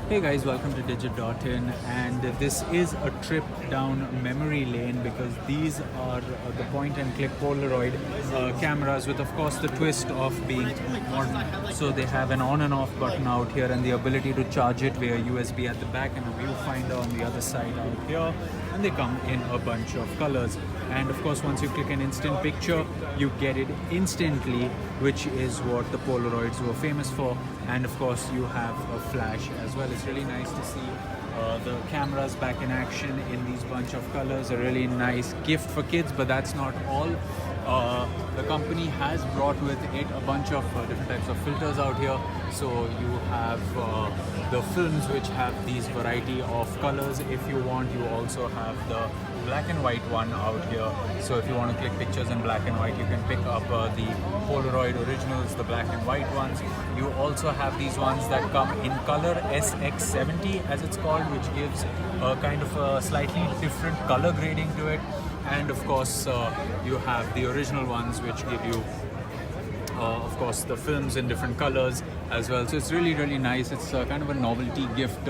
Hey guys, welcome to Digit.in, and this is a trip down memory lane because these are the point and click Polaroid cameras with of course the twist of being modern. So they have an on and off button out here and the ability to charge it via USB at the back and a viewfinder on the other side out here, and they come in a bunch of colors. And of course once you click an instant picture you get it instantly, which is what the Polaroids were famous for. And of course you have a flash as well. It's really nice to see the cameras back in action in these bunch of colors. A really nice gift for kids, but that's not all. The company has brought with it a bunch of different types of filters out here. So you have the films which have these variety of colors. If you want, you also have the black and white one out here. So if you want to click pictures in black and white, you can pick up the Polaroid originals, the black and white ones. You also have these ones that come in color, SX70 as it's called, which gives a kind of a slightly different color grading to it. And of course you have the original ones which give you of course the films in different colors as well. So it's really nice. It's kind of a novelty gift,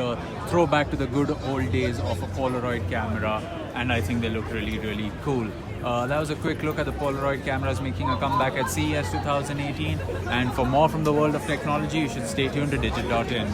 throwback to the good old days of a Polaroid camera, and I think they look really cool. That was a quick look at the Polaroid cameras making a comeback at CES 2018, and for more from the world of technology you should stay tuned to Digit.in.